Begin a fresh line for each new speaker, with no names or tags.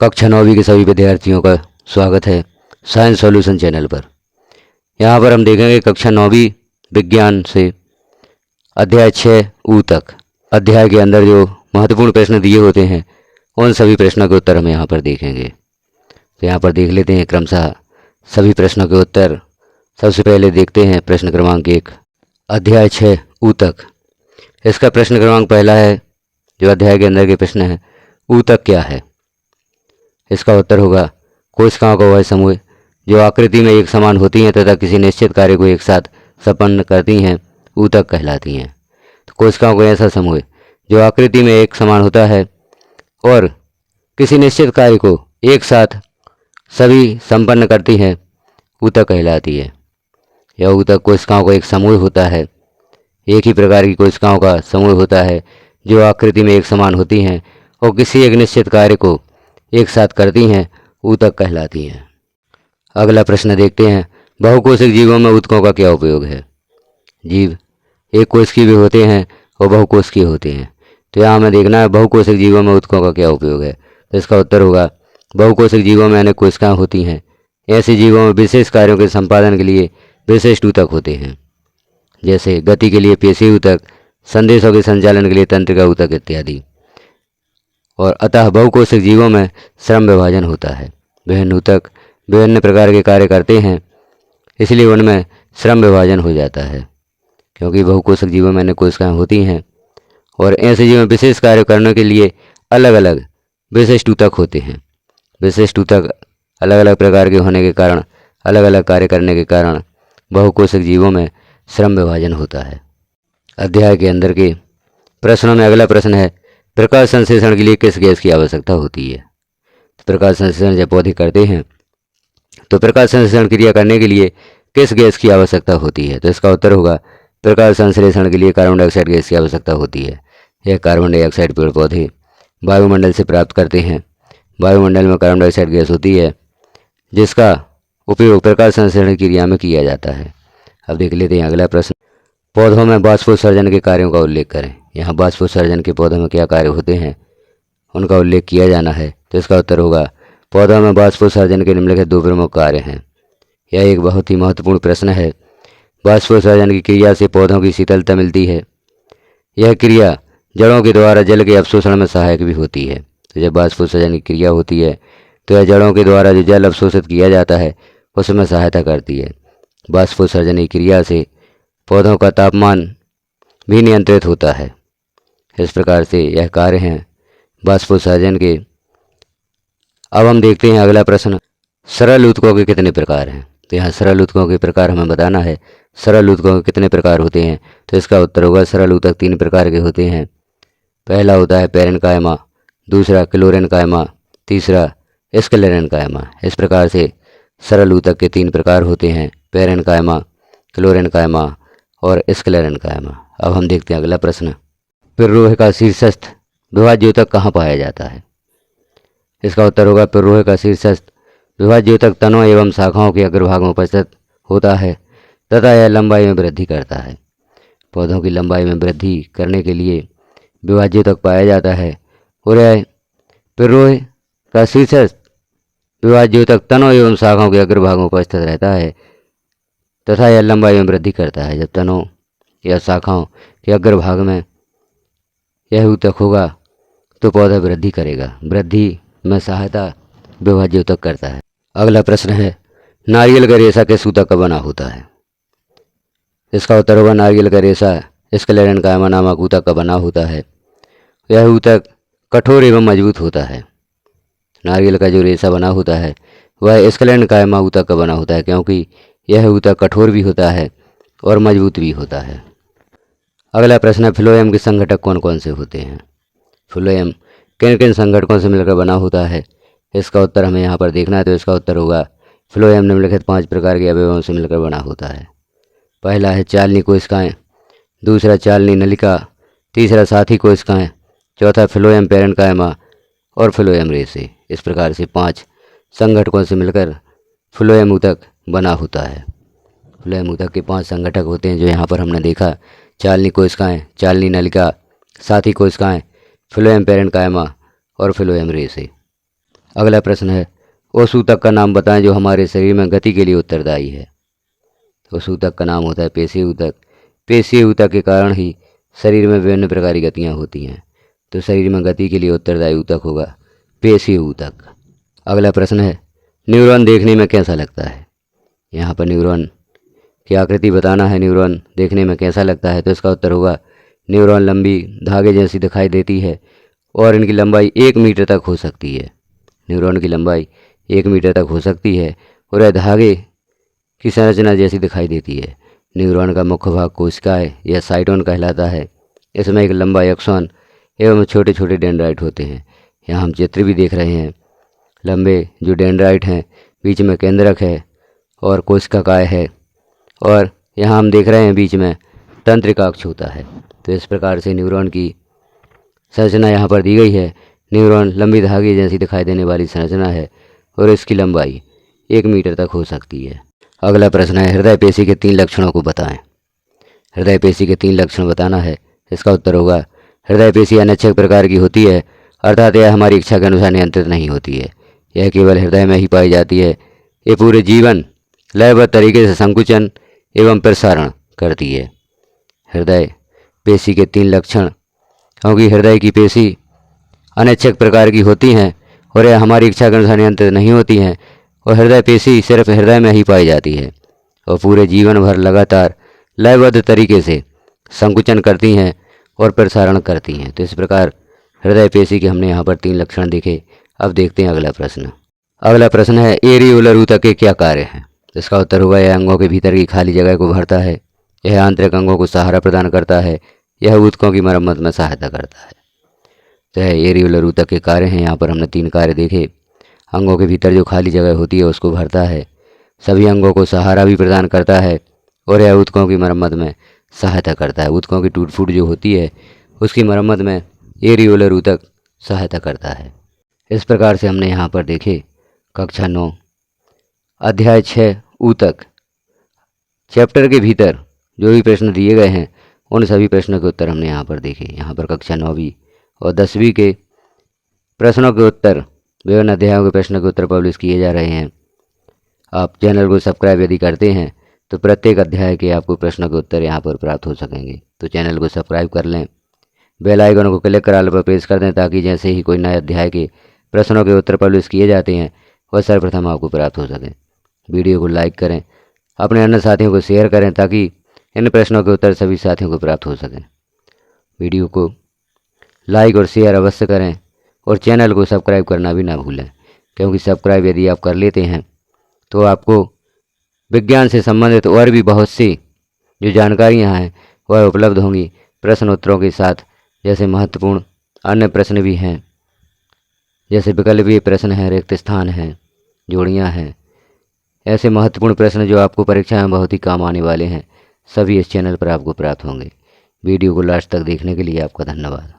कक्षा 9वीं के सभी विद्यार्थियों का स्वागत है साइंस सॉल्यूशन चैनल पर। यहाँ पर हम देखेंगे कक्षा 9वीं विज्ञान से अध्याय 6 ऊ तक। अध्याय के अंदर जो महत्वपूर्ण प्रश्न दिए होते हैं उन सभी प्रश्नों के उत्तर हम यहाँ पर देखेंगे। तो यहाँ पर देख लेते हैं क्रमशः सभी प्रश्नों के उत्तर। सबसे पहले देखते हैं प्रश्न क्रमांक 1, अध्याय 6 ऊ तक। इसका प्रश्न क्रमांक पहला है, जो अध्याय के अंदर के प्रश्न है, ऊ तक क्या है? इसका उत्तर होगा कोशिकाओं का वह समूह जो आकृति में एक समान होती हैं तथा किसी निश्चित कार्य को एक साथ संपन्न करती हैं, ऊतक कहलाती हैं। तो कोशिकाओं का ऐसा समूह जो आकृति में एक समान होता है और किसी निश्चित कार्य को एक साथ सभी संपन्न करती हैं, ऊतक कहलाती है। यह ऊतक कोशिकाओं का एक समूह होता है। एक ही प्रकार की कोशिकाओं का समूह होता है जो आकृति में एक समान होती हैं और किसी एक निश्चित कार्य को एक साथ करती हैं, ऊतक कहलाती हैं। अगला प्रश्न देखते हैं, बहुकोशिक जीवों में ऊतकों का क्या उपयोग है? जीव एक कोशिकीय भी होते हैं और बहुकोशिकीय होते हैं। तो यहाँ हमें देखना है बहुकोशिक जीवों में ऊतकों का क्या उपयोग है। तो इसका उत्तर होगा बहुकोशिक जीवों में अनेक कोशिकाएं होती हैं। ऐसे जीवों में विशेष कार्यों के संपादन के लिए विशिष्ट ऊतक होते हैं, जैसे गति के लिए पेशीय ऊतक, संदेशों के संचालन के लिए तंत्रिका ऊतक इत्यादि। और अतः बहुकोशिक जीवों में श्रम विभाजन होता है। विभिन्न ऊतक विभिन्न प्रकार के कार्य करते हैं, इसलिए उनमें श्रम विभाजन हो जाता है। क्योंकि बहुकोशिक जीवों में अनेक कोशिकाएं होती हैं और ऐसे जीवों में विशेष कार्य करने के लिए अलग अलग विशिष्ट ऊतक होते हैं। विशिष्ट ऊतक अलग अलग प्रकार के होने के कारण, अलग अलग कार्य करने के कारण बहुकोशिक जीवों में श्रम विभाजन होता है। अध्याय के अंदर के प्रश्नों में अगला प्रश्न है, प्रकाश संश्लेषण के लिए किस गैस की आवश्यकता होती है? तो प्रकाश संश्लेषण जब पौधे करते हैं तो प्रकाश संश्लेषण क्रिया करने के लिए किस गैस की आवश्यकता होती है? तो इसका उत्तर होगा प्रकाश संश्लेषण के लिए कार्बन डाइऑक्साइड गैस की आवश्यकता होती है। यह कार्बन डाइऑक्साइड पेड़ पौधे वायुमंडल से प्राप्त करते हैं। वायुमंडल में कार्बन डाइऑक्साइड गैस होती है जिसका उपयोग प्रकाश संश्लेषण क्रिया में किया जाता है। अब देख लेते हैं अगला प्रश्न, पौधों में बाष्पोत्सर्जन के कार्यों का उल्लेख करें। यहाँ बाष्पोत्सर्जन के पौधों में क्या कार्य होते हैं उनका उल्लेख किया जाना है। तो इसका उत्तर होगा पौधों में बाष्पोत्सर्जन के निम्नलिखित दो प्रमुख कार्य हैं। यह एक बहुत ही महत्वपूर्ण प्रश्न है। बाष्पोत्सर्जन की क्रिया से पौधों की शीतलता मिलती है। यह क्रिया जड़ों के द्वारा जल के अवशोषण में सहायक भी होती है। तो जब बाष्पोत्सर्जन की क्रिया होती है तो यह जड़ों के द्वारा जो जल अवशोषित किया जाता है उसमें सहायता करती है। बाष्पोत्सर्जन की क्रिया से पौधों का तापमान भी नियंत्रित होता है। इस प्रकार से यह कार्य हैं बाष्पोत्सर्जन के। अब हम देखते हैं अगला प्रश्न, सरल ऊतकों के कितने प्रकार हैं? तो यहाँ सरल ऊतकों के प्रकार हमें बताना है। सरल ऊतकों के कितने प्रकार होते हैं? तो इसका उत्तर होगा सरल ऊतक 3 प्रकार के होते हैं। पहला होता है पेरेन्काइमा, दूसरा क्लोरेन्काइमा, तीसरा स्क्लेरेन्काइमा। इस प्रकार से सरल ऊतक के 3 प्रकार होते हैं, पेरेन्काइमा, क्लोरेन्काइमा और स्क्लेरेन्काइमा। अब हम देखते हैं अगला प्रश्न, पिर्रोह का शीर्षस्थ विभाज्य ऊतक कहाँ पाया जाता है? इसका उत्तर होगा पिर्रोह का शीर्षस्थ विभाज्य ऊतक तनों एवं शाखाओं के अग्रभाग में उपस्थित होता है तथा यह लंबाई में वृद्धि करता है। पौधों की लंबाई में वृद्धि करने के लिए विभाज्य ऊतक पाया जाता है और यह पिर्रोह का शीर्षस्थ विभाज्य ऊतक तनों एवं शाखाओं के अग्रभाग में उपस्थित रहता है तथा यह लंबाई में वृद्धि करता है। जब तनों या शाखाओं के अग्रभाग में यह ऊतक होगा तो पौधा वृद्धि करेगा। वृद्धि में सहायता विभाज्य ऊतक करता है। अगला प्रश्न है, नारियल का रेशा किस ऊतक का बना होता है? इसका उत्तर होगा नारियल का रेशा स्क्लेरेन्काइमा नामक ऊतक का बना होता है। यह ऊतक कठोर एवं मजबूत होता है। नारियल का जो रेशा बना होता है वह स्क्लेरेन्काइमा ऊतक का बना होता है, क्योंकि यह ऊतक कठोर भी होता है और मजबूत भी होता है। अगला प्रश्न है, फ्लोएम के संघटक कौन कौन से होते हैं? फ्लोएम किन किन संघटकों से मिलकर बना होता है? इसका उत्तर हमें यहाँ पर देखना है। तो इसका उत्तर होगा फ्लोएम निम्नलिखित 5 प्रकार के अवयवों से मिलकर बना होता है। पहला है चालनी कोशिकाएं, दूसरा चालनी नलिका, तीसरा साथी कोशिकाएं, चौथा फ्लोएम पेरेन्काइमा और फ्लोएम रेशे। इस प्रकार से 5 संघटकों से मिलकर फ्लोएम ऊतक बना होता है। फ्लोएम ऊतक के 5 संघटक होते हैं जो यहाँ पर हमने देखा, चालनी कोशिकाएं, चालनी नलिका, साथी कोशिकाएं, फ्लोएम पेरेन्काइमा और फ्लोएम रेशे। अगला प्रश्न है, उस ऊतक का नाम बताएं जो हमारे शरीर में गति के लिए उत्तरदायी है। उस ऊतक का नाम होता है पेशीय ऊतक। पेशीय ऊतक के कारण ही शरीर में विभिन्न प्रकार की गतियाँ होती हैं, तो शरीर में गति के लिए उत्तरदायी ऊतक होगा पेशीय ऊतक। अगला प्रश्न है, न्यूरॉन देखने में कैसा लगता है। यहाँ पर न्यूरॉन की आकृति बताना है, न्यूरॉन देखने में कैसा लगता है। तो इसका उत्तर होगा, न्यूरॉन लंबी धागे जैसी दिखाई देती है और इनकी लंबाई 1 मीटर तक हो सकती है। न्यूरॉन की लंबाई 1 मीटर तक हो सकती है और यह धागे की संरचना जैसी दिखाई देती है। न्यूरॉन का मुख्य भाग कोशिकाएं या साइटोन कहलाता है। इसमें एक लंबा एक्सॉन एवं छोटे छोटे डेंड्राइट होते हैं। यहाँ हम चित्र भी देख रहे हैं। लंबे जो डेंड्राइट हैं, बीच में केंद्रक है और कोशिकाएं है, और यहाँ हम देख रहे हैं बीच में तंत्रिकाक्ष होता है। तो इस प्रकार से न्यूरॉन की संरचना यहाँ पर दी गई है। न्यूरॉन लंबी धागे जैसी दिखाई देने वाली संरचना है और इसकी लंबाई 1 मीटर तक हो सकती है। अगला प्रश्न है, हृदय पेशी के 3 लक्षणों को बताएं। हृदय पेशी के 3 लक्षण बताना है। इसका उत्तर होगा, हृदय पेशी अनिच्छक प्रकार की होती है, अर्थात यह हमारी इच्छा के अनुसार नियंत्रित नहीं होती है। यह केवल हृदय में ही पाई जाती है। ये पूरे जीवन लयबद्ध तरीके से संकुचन एवं प्रसारण करती है। हृदय पेशी के 3 लक्षण, क्योंकि हृदय की पेशी अनिच्छक प्रकार की होती हैं और यह हमारी इच्छा के अनुसार नियंत्रित नहीं होती हैं, और हृदय पेशी सिर्फ हृदय में ही पाई जाती है और पूरे जीवन भर लगातार लयबद्ध तरीके से संकुचन करती हैं और प्रसारण करती हैं। तो इस प्रकार हृदय पेशी के हमने यहाँ पर 3 लक्षण देखे। अब देखते हैं अगला प्रश्न। अगला प्रश्न है, एरियोलर ऊतक के क्या कार्य हैं। इसका उत्तर होगा, यह अंगों के भीतर की खाली जगह को भरता है। यह आंतरिक अंगों को सहारा प्रदान करता है। यह ऊतकों की मरम्मत में सहायता करता है। तो यह एरियोलर ऊतक के कार्य हैं। यहाँ पर हमने 3 कार्य देखे। अंगों के भीतर जो खाली जगह होती है उसको भरता है, सभी अंगों को सहारा भी प्रदान करता है, और यह ऊतकों की मरम्मत में सहायता करता है। ऊतकों की टूट फूट जो होती है उसकी मरम्मत में एरियोलर ऊतक सहायता करता है। इस प्रकार से हमने यहाँ पर देखे कक्षा 9 अध्याय 6 ऊतक चैप्टर के भीतर जो भी प्रश्न दिए गए हैं उन सभी प्रश्नों के उत्तर हमने यहाँ पर देखे। यहाँ पर कक्षा 9वीं और 10वीं के प्रश्नों के उत्तर, विभिन्न अध्यायों के प्रश्नों के उत्तर पब्लिश किए जा रहे हैं। आप चैनल को सब्सक्राइब यदि करते हैं तो प्रत्येक अध्याय के आपको प्रश्नों के उत्तर यहाँ पर प्राप्त हो सकेंगे। तो चैनल को सब्सक्राइब कर लें, बेल आइकन को क्लिक कर ऑल पर प्रेस कर दें, ताकि जैसे ही कोई नए अध्याय के प्रश्नों के उत्तर पब्लिश किए जाते हैं वह सर्वप्रथम आपको प्राप्त हो सकें। वीडियो को लाइक करें, अपने अन्य साथियों को शेयर करें, ताकि इन प्रश्नों के उत्तर सभी साथियों को प्राप्त हो सकें। वीडियो को लाइक और शेयर अवश्य करें और चैनल को सब्सक्राइब करना भी ना भूलें, क्योंकि सब्सक्राइब यदि आप कर लेते हैं तो आपको विज्ञान से संबंधित और भी बहुत सी जो जानकारियां हैं वह उपलब्ध होंगी प्रश्न उत्तरों के साथ। जैसे महत्वपूर्ण अन्य प्रश्न भी हैं, जैसे विकल्पीय प्रश्न हैं, रिक्त स्थान हैं, जोड़ियाँ हैं। ऐसे महत्वपूर्ण प्रश्न जो आपको परीक्षा में बहुत ही काम आने वाले हैं, सभी इस चैनल पर आपको प्राप्त होंगे। वीडियो को लास्ट तक देखने के लिए आपका धन्यवाद।